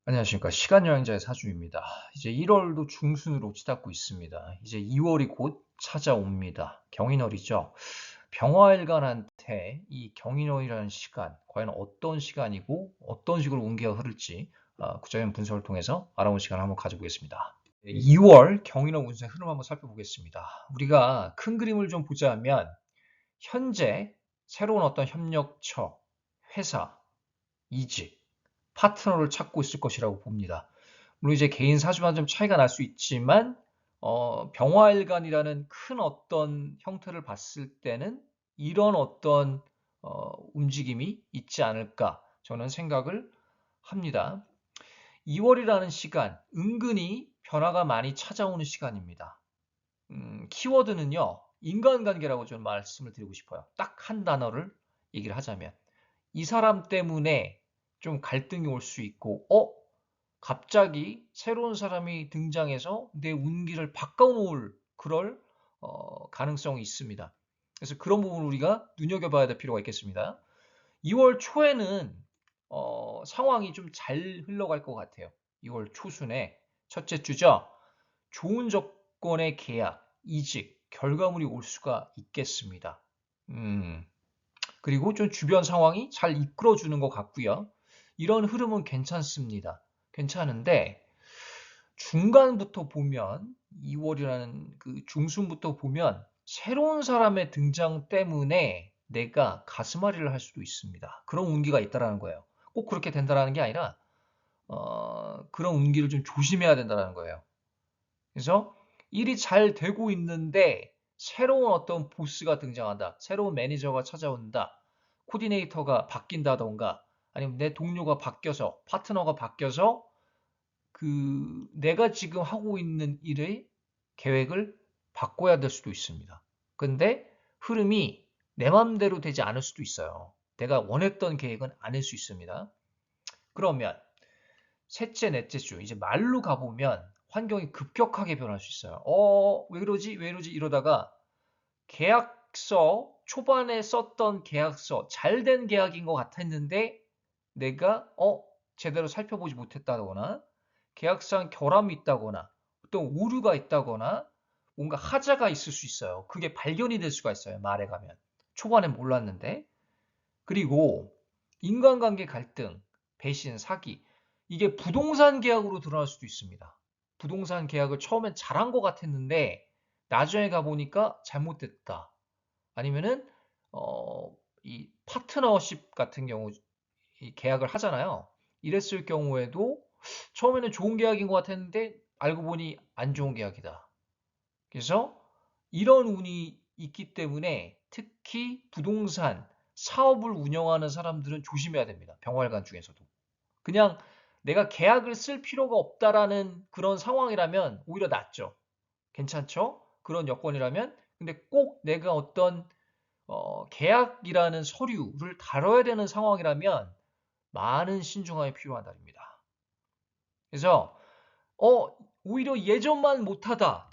안녕하십니까. 시간여행자의 사주입니다. 이제 1월도 중순으로 치닫고 있습니다. 이제 2월이 곧 찾아옵니다. 경인월이죠. 병화일간한테 이 경인월이라는 시간, 과연 어떤 시간이고 어떤 식으로 운기가 흐를지 구체적인 분석을 통해서 알아보는 시간을 한번 가져보겠습니다. 2월 경인월 운세 흐름 한번 살펴보겠습니다. 우리가 큰 그림을 좀 보자면 현재 새로운 어떤 협력처, 회사, 이직, 파트너를 찾고 있을 것이라고 봅니다. 물론 이제 개인 사주마다 좀 차이가 날 수 있지만 병화일간이라는 큰 어떤 형태를 봤을 때는 이런 어떤 움직임이 있지 않을까 저는 생각을 합니다. 2월이라는 시간 은근히 변화가 많이 찾아오는 시간입니다. 키워드는요. 인간관계라고 좀 말씀을 드리고 싶어요. 딱 한 단어를 얘기를 하자면 이 사람 때문에 좀 갈등이 올 수 있고 갑자기 새로운 사람이 등장해서 내 운기를 바꿔놓을 그럴 가능성이 있습니다. 그래서 그런 부분을 우리가 눈여겨봐야 될 필요가 있겠습니다. 2월 초에는 상황이 좀 잘 흘러갈 것 같아요. 2월 초순에 첫째 주죠. 좋은 조건의 계약, 이직, 결과물이 올 수가 있겠습니다. 그리고 좀 주변 상황이 잘 이끌어주는 것 같고요. 이런 흐름은 괜찮습니다. 괜찮은데 중간부터 보면 2월이라는 그 중순부터 보면 새로운 사람의 등장 때문에 내가 가슴앓이를 할 수도 있습니다. 그런 운기가 있다라는 거예요. 꼭 그렇게 된다라는 게 아니라 그런 운기를 좀 조심해야 된다라는 거예요. 그래서 일이 잘 되고 있는데 새로운 어떤 보스가 등장한다. 새로운 매니저가 찾아온다. 코디네이터가 바뀐다던가 아니면 내 동료가 바뀌어서 파트너가 바뀌어서 그 내가 지금 하고 있는 일의 계획을 바꿔야 될 수도 있습니다. 근데 흐름이 내 맘대로 되지 않을 수도 있어요. 내가 원했던 계획은 아닐 수 있습니다. 그러면 셋째, 넷째 주 이제 말로 가보면 환경이 급격하게 변할 수 있어요. 왜 그러지? 왜 이러지? 이러다가 계약서 초반에 썼던 계약서 잘 된 계약인 것 같았는데 내가 제대로 살펴보지 못했다거나 계약상 결함이 있다거나 어떤 오류가 있다거나 뭔가 하자가 있을 수 있어요. 그게 발견이 될 수가 있어요. 말해 가면. 초반에 몰랐는데. 그리고 인간관계 갈등, 배신, 사기 이게 부동산 계약으로 드러날 수도 있습니다. 부동산 계약을 처음엔 잘한 것 같았는데 나중에 가보니까 잘못됐다. 아니면은 이 파트너십 같은 경우 이 계약을 하잖아요. 이랬을 경우에도 처음에는 좋은 계약인 것 같았는데 알고 보니 안 좋은 계약이다. 그래서 이런 운이 있기 때문에 특히 부동산 사업을 운영하는 사람들은 조심해야 됩니다. 병활관 중에서도. 그냥 내가 계약을 쓸 필요가 없다라는 그런 상황이라면 오히려 낫죠. 괜찮죠? 그런 여건이라면. 근데 꼭 내가 어떤 계약이라는 서류를 다뤄야 되는 상황이라면 많은 신중함이 필요한 달입니다. 그래서 오히려 예전만 못하다.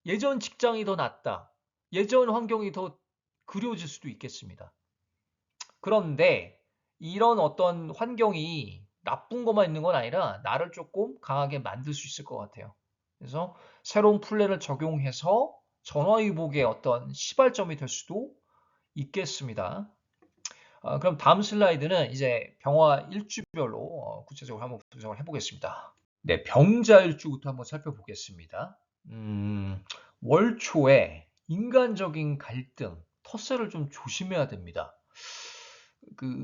예전 직장이 더 낫다. 예전 환경이 더 그리워질 수도 있겠습니다. 그런데 이런 어떤 환경이 나쁜 것만 있는 건 아니라 나를 조금 강하게 만들 수 있을 것 같아요. 그래서 새로운 플랜을 적용해서 전화위복의 어떤 시발점이 될 수도 있겠습니다. 그럼 다음 슬라이드는 이제 병화 일주별로 구체적으로 한번 분석을 해보겠습니다. 네, 병자 일주부터 한번 살펴보겠습니다. 월 초에 인간적인 갈등, 텃세를 좀 조심해야 됩니다.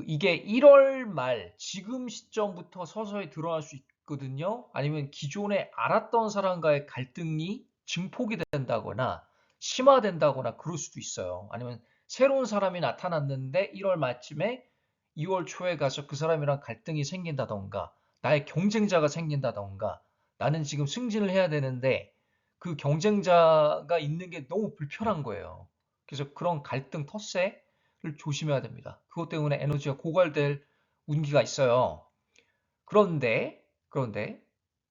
이게 1월 말 지금 시점부터 서서히 드러날 수 있거든요. 아니면 기존에 알았던 사람과의 갈등이 증폭이 된다거나 심화된다거나 그럴 수도 있어요. 아니면 새로운 사람이 나타났는데 1월 말쯤에 2월 초에 가서 그 사람이랑 갈등이 생긴다던가 나의 경쟁자가 생긴다던가 나는 지금 승진을 해야 되는데 그 경쟁자가 있는 게 너무 불편한 거예요. 그래서 그런 갈등 텃세 조심해야 됩니다. 그것 때문에 에너지가 고갈될 운기가 있어요. 그런데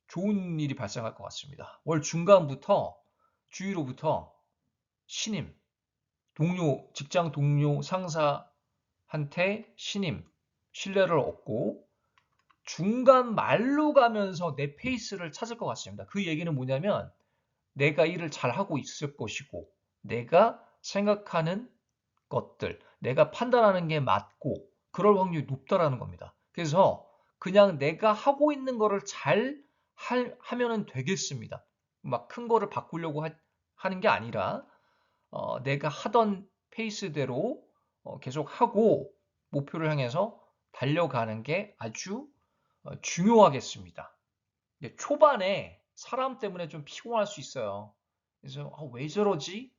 좋은 일이 발생할 것 같습니다. 월 중간부터 주위로부터 신임, 동료, 직장 동료, 상사한테 신임, 신뢰를 얻고 중간 말로 가면서 내 페이스를 찾을 것 같습니다. 그 얘기는 뭐냐면 내가 일을 잘하고 있을 것이고 내가 생각하는 것들, 내가 판단하는 게 맞고 그럴 확률이 높다라는 겁니다. 그래서 그냥 내가 하고 있는 거를 잘 하면은 되겠습니다. 막 큰 거를 바꾸려고 하는 게 아니라 내가 하던 페이스대로 계속 하고 목표를 향해서 달려가는 게 아주 중요하겠습니다. 초반에 사람 때문에 좀 피곤할 수 있어요. 그래서 왜 저러지?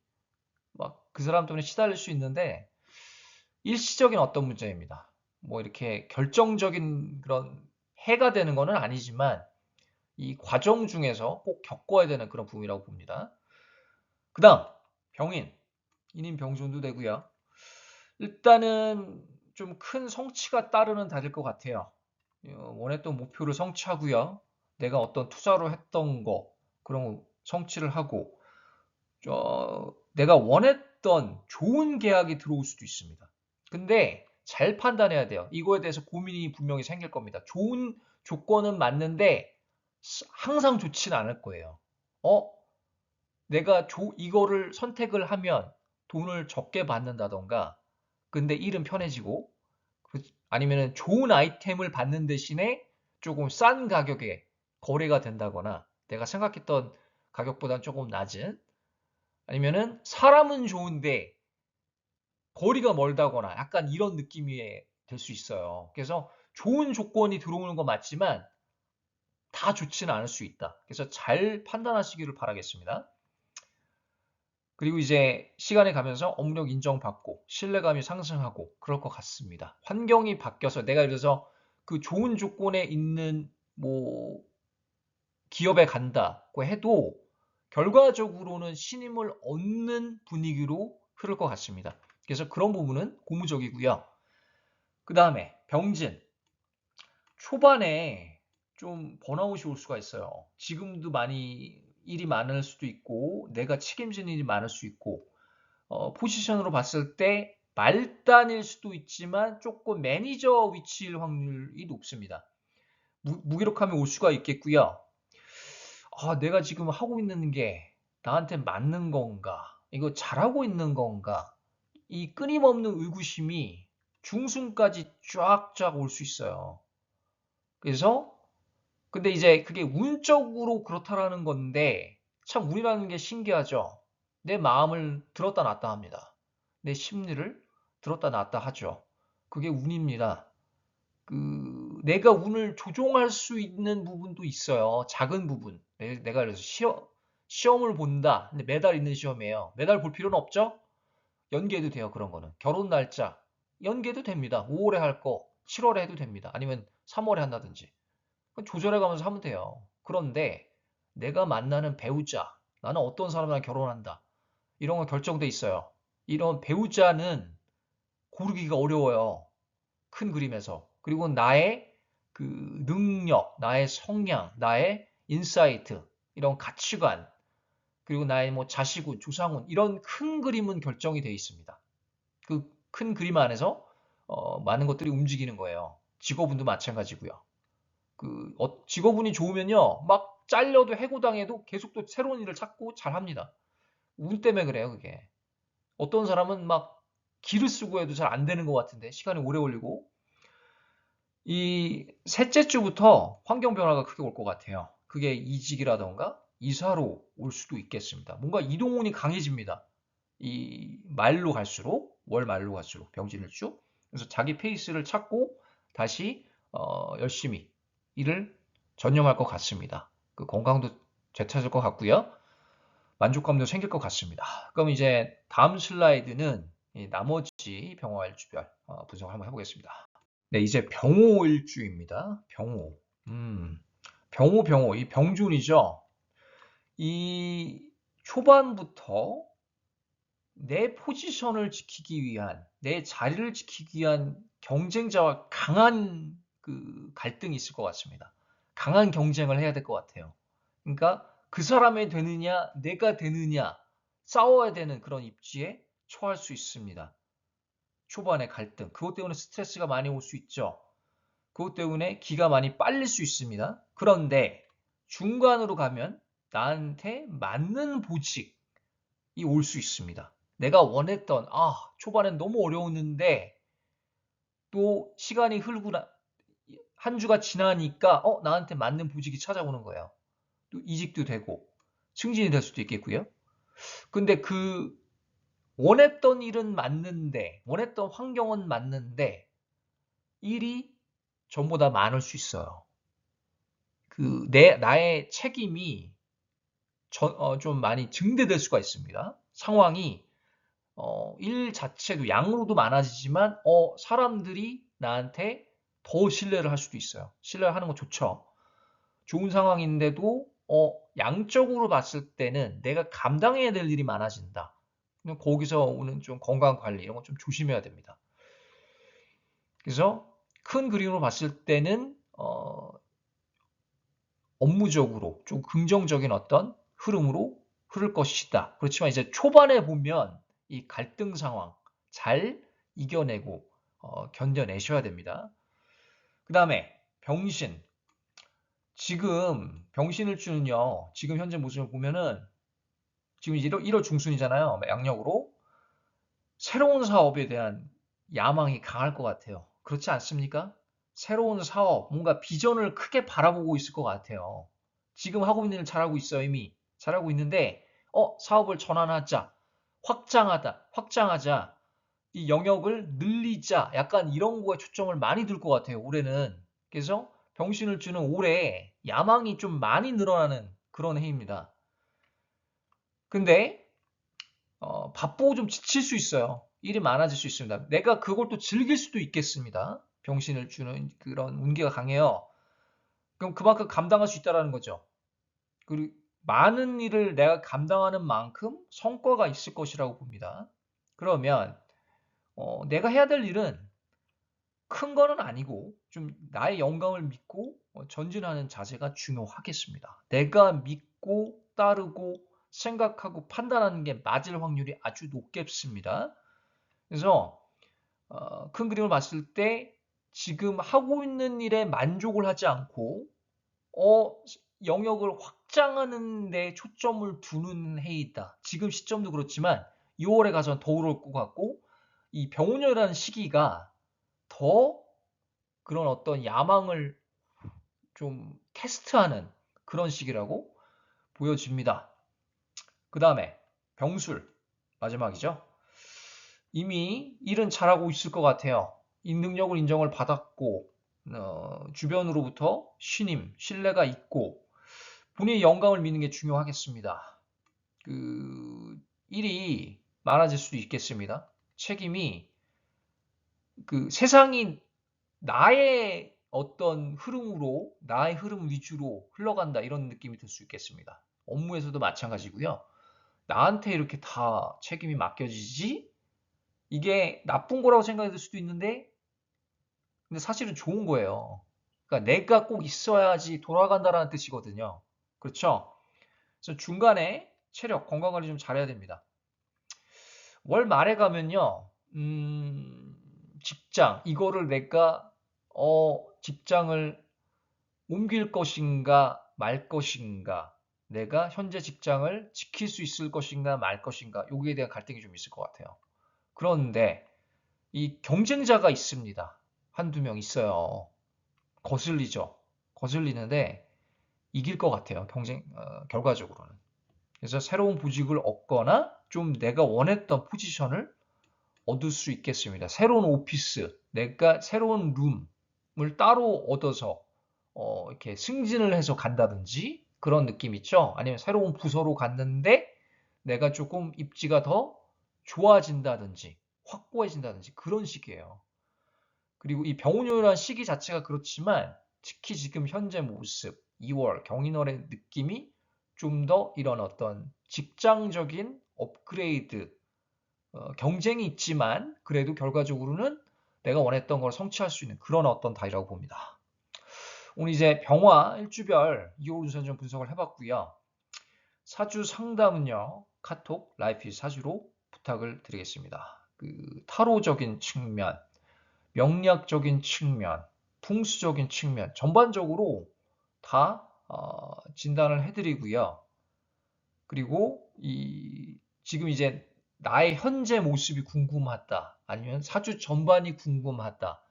막 그 사람 때문에 시달릴 수 있는데 일시적인 어떤 문제입니다. 뭐 이렇게 결정적인 그런 해가 되는 거는 아니지만 이 과정 중에서 꼭 겪어야 되는 그런 부분이라고 봅니다. 그 다음 병인, 인인 병존도 되고요. 일단은 좀 큰 성취가 따르는 달일 것 같아요. 원했던 목표를 성취하고요. 내가 어떤 투자로 했던 거 그런 거 성취를 하고 내가 원했던 좋은 계약이 들어올 수도 있습니다. 근데 잘 판단해야 돼요. 이거에 대해서 고민이 분명히 생길 겁니다. 좋은 조건은 맞는데 항상 좋지는 않을 거예요. 어? 내가 이거를 선택을 하면 돈을 적게 받는다던가, 근데 일은 편해지고, 아니면 좋은 아이템을 받는 대신에 조금 싼 가격에 거래가 된다거나, 내가 생각했던 가격보다는 조금 낮은, 아니면은 사람은 좋은데 거리가 멀다거나 약간 이런 느낌이 될 수 있어요. 그래서 좋은 조건이 들어오는 건 맞지만 다 좋지는 않을 수 있다. 그래서 잘 판단하시기를 바라겠습니다. 그리고 이제 시간이 가면서 업무력 인정받고 신뢰감이 상승하고 그럴 것 같습니다. 환경이 바뀌어서 내가 예를 들어서 그 좋은 조건에 있는 뭐 기업에 간다고 해도 결과적으로는 신임을 얻는 분위기로 흐를 것 같습니다. 그래서 그런 부분은 고무적이고요. 그 다음에 병진. 초반에 좀 번아웃이 올 수가 있어요. 지금도 많이 일이 많을 수도 있고 내가 책임지는 일이 많을 수 있고 포지션으로 봤을 때 말단일 수도 있지만 조금 매니저 위치일 확률이 높습니다. 무기력함이 올 수가 있겠고요. 내가 지금 하고 있는 게 나한테 맞는 건가? 이거 잘하고 있는 건가? 이 끊임없는 의구심이 중순까지 쫙쫙 올 수 있어요. 그래서 근데 이제 그게 운적으로 그렇다라는 건데 참 운이라는 게 신기하죠. 내 마음을 들었다 놨다 합니다. 내 심리를 들었다 놨다 하죠. 그게 운입니다. 내가 운을 조종할 수 있는 부분도 있어요. 작은 부분. 내가 그래서 시험을 본다. 근데 매달 있는 시험이에요. 매달 볼 필요는 없죠? 연기해도 돼요. 그런 거는. 결혼 날짜 연기해도 됩니다. 5월에 할 거 7월에 해도 됩니다. 아니면 3월에 한다든지. 조절해 가면서 하면 돼요. 그런데 내가 만나는 배우자, 나는 어떤 사람이랑 결혼한다. 이런 거 결정돼 있어요. 이런 배우자는 고르기가 어려워요. 큰 그림에서. 그리고 나의 그 능력, 나의 성향, 나의 인사이트, 이런 가치관, 그리고 나의 뭐 자식운, 조상운, 이런 큰 그림은 결정이 돼 있습니다. 그 큰 그림 안에서 많은 것들이 움직이는 거예요. 직업운도 마찬가지고요. 직업운이 좋으면요, 막 잘려도 해고당해도 계속 또 새로운 일을 찾고 잘합니다. 운 때문에 그래요, 그게. 어떤 사람은 막 기를 쓰고 해도 잘 안 되는 것 같은데 시간이 오래 걸리고 이 셋째 주부터 환경 변화가 크게 올 것 같아요. 그게 이직이라던가 이사로 올 수도 있겠습니다. 뭔가 이동운이 강해집니다. 이 말로 갈수록 월 말로 갈수록 병진일주. 그래서 자기 페이스를 찾고 다시 열심히 일을 전념할 것 같습니다. 그 건강도 되찾을 것 같고요. 만족감도 생길 것 같습니다. 그럼 이제 다음 슬라이드는 나머지 병화일주별 분석을 한번 해보겠습니다. 네, 이제 병호일주입니다. 병호. 병호. 이 병준이죠. 이 초반부터 내 포지션을 지키기 위한, 내 자리를 지키기 위한 경쟁자와 강한 그 갈등이 있을 것 같습니다. 강한 경쟁을 해야 될 것 같아요. 그러니까 그 사람이 되느냐, 내가 되느냐, 싸워야 되는 그런 입지에 처할 수 있습니다. 초반의 갈등. 그것 때문에 스트레스가 많이 올 수 있죠. 그것 때문에 기가 많이 빨릴 수 있습니다. 그런데 중간으로 가면 나한테 맞는 보직이 올 수 있습니다. 내가 원했던, 초반엔 너무 어려웠는데 또 시간이 흐르고 한 주가 지나니까 나한테 맞는 보직이 찾아오는 거예요. 또 이직도 되고 승진이 될 수도 있겠고요. 근데 그 원했던 일은 맞는데, 원했던 환경은 맞는데 일이 전보다 많을 수 있어요. 나의 책임이 좀 많이 증대될 수가 있습니다. 상황이 일 자체도 양으로도 많아지지만 사람들이 나한테 더 신뢰를 할 수도 있어요. 신뢰를 하는 거 좋죠. 좋은 상황인데도 양적으로 봤을 때는 내가 감당해야 될 일이 많아진다. 거기서 오는 좀 건강 관리 이런 거 좀 조심해야 됩니다. 그래서 큰 그림으로 봤을 때는 업무적으로 좀 긍정적인 어떤 흐름으로 흐를 것이다. 그렇지만 이제 초반에 보면 이 갈등 상황 잘 이겨내고 견뎌내셔야 됩니다. 그 다음에 병신. 지금 병신을주는요. 지금 현재 모습을 보면은 지금 1월 중순이잖아요. 양력으로. 새로운 사업에 대한 야망이 강할 것 같아요. 그렇지 않습니까? 새로운 사업, 뭔가 비전을 크게 바라보고 있을 것 같아요. 지금 하고 있는 일 잘하고 있어요, 이미. 잘하고 있는데, 사업을 전환하자, 확장하자, 이 영역을 늘리자, 약간 이런 거에 초점을 많이 둘 것 같아요, 올해는. 그래서 병신을 주는 올해 야망이 좀 많이 늘어나는 그런 해입니다. 근데 바쁘고 좀 지칠 수 있어요. 일이 많아질 수 있습니다. 내가 그걸 또 즐길 수도 있겠습니다. 병신을 주는 그런 운기가 강해요. 그럼 그만큼 감당할 수 있다는 거죠. 그리고 많은 일을 내가 감당하는 만큼 성과가 있을 것이라고 봅니다. 그러면 내가 해야 될 일은 큰 거는 아니고 좀 나의 영감을 믿고 전진하는 자세가 중요하겠습니다. 내가 믿고 따르고 생각하고 판단하는 게 맞을 확률이 아주 높겠습니다. 그래서 큰 그림을 봤을 때 지금 하고 있는 일에 만족을 하지 않고 영역을 확장하는 데 초점을 두는 해이다. 지금 시점도 그렇지만 6월에 가서 더 어려울 것 같고 이 병원이라는 시기가 더 그런 어떤 야망을 좀 테스트하는 그런 시기라고 보여집니다. 그 다음에 병술 마지막이죠. 이미 일은 잘하고 있을 것 같아요. 이 능력을 인정을 받았고 주변으로부터 신뢰가 있고 본인의 영감을 믿는 게 중요하겠습니다. 그 일이 많아질 수도 있겠습니다. 책임이 세상이 나의 어떤 흐름으로 나의 흐름 위주로 흘러간다 이런 느낌이 들 수 있겠습니다. 업무에서도 마찬가지고요. 나한테 이렇게 다 책임이 맡겨지지? 이게 나쁜 거라고 생각이 들 수도 있는데 근데 사실은 좋은 거예요. 그러니까 내가 꼭 있어야지 돌아간다라는 뜻이거든요. 그렇죠? 그래서 중간에 체력, 건강 관리 좀 잘해야 됩니다. 월 말에 가면요. 직장, 이거를 내가 직장을 옮길 것인가 말 것인가, 내가 현재 직장을 지킬 수 있을 것인가 말 것인가, 여기에 대한 갈등이 좀 있을 것 같아요. 그런데 이 경쟁자가 있습니다. 한두 명 있어요. 거슬리죠. 거슬리는데 이길 것 같아요. 결과적으로는. 그래서 새로운 보직을 얻거나 좀 내가 원했던 포지션을 얻을 수 있겠습니다. 새로운 오피스, 내가 새로운 룸을 따로 얻어서 이렇게 승진을 해서 간다든지 그런 느낌 있죠? 아니면 새로운 부서로 갔는데 내가 조금 입지가 더 좋아진다든지 확고해진다든지 그런 식이에요. 그리고 이 병운요일한 시기 자체가 그렇지만 특히 지금 현재 모습 2월 경인월의 느낌이 좀 더 이런 어떤 직장적인 업그레이드 경쟁이 있지만 그래도 결과적으로는 내가 원했던 걸 성취할 수 있는 그런 어떤 달이라고 봅니다. 오늘 이제 병화 일주별 2월 운세 좀 분석을 해봤고요. 사주 상담은요. 카톡 라이프 사주로 부탁을 드리겠습니다. 타로적인 측면, 명리학적인 측면, 풍수적인 측면, 전반적으로 다 진단을 해드리고요. 그리고 지금 이제 나의 현재 모습이 궁금하다, 아니면 사주 전반이 궁금하다,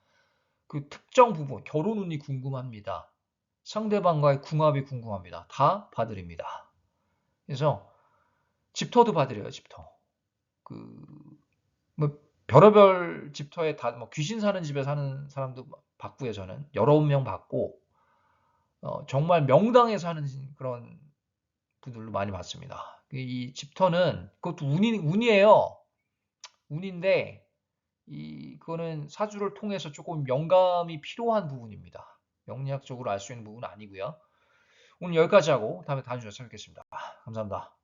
그 특정 부분, 결혼 운이 궁금합니다, 상대방과의 궁합이 궁금합니다, 다 봐드립니다. 그래서 집터도 봐드려요, 집터. 뭐 별의별 집터에 다 뭐 귀신 사는 집에 사는 사람도 봤고요. 저는 여러 명 봤고 정말 명당에 사는 그런 분들도 많이 봤습니다. 이 집터는 그것도 운이에요. 운인데 그거는 사주를 통해서 조금 영감이 필요한 부분입니다. 명리학적으로 알 수 있는 부분은 아니고요. 오늘 여기까지 하고 다음에 다음 주에 찾아뵙겠습니다. 감사합니다.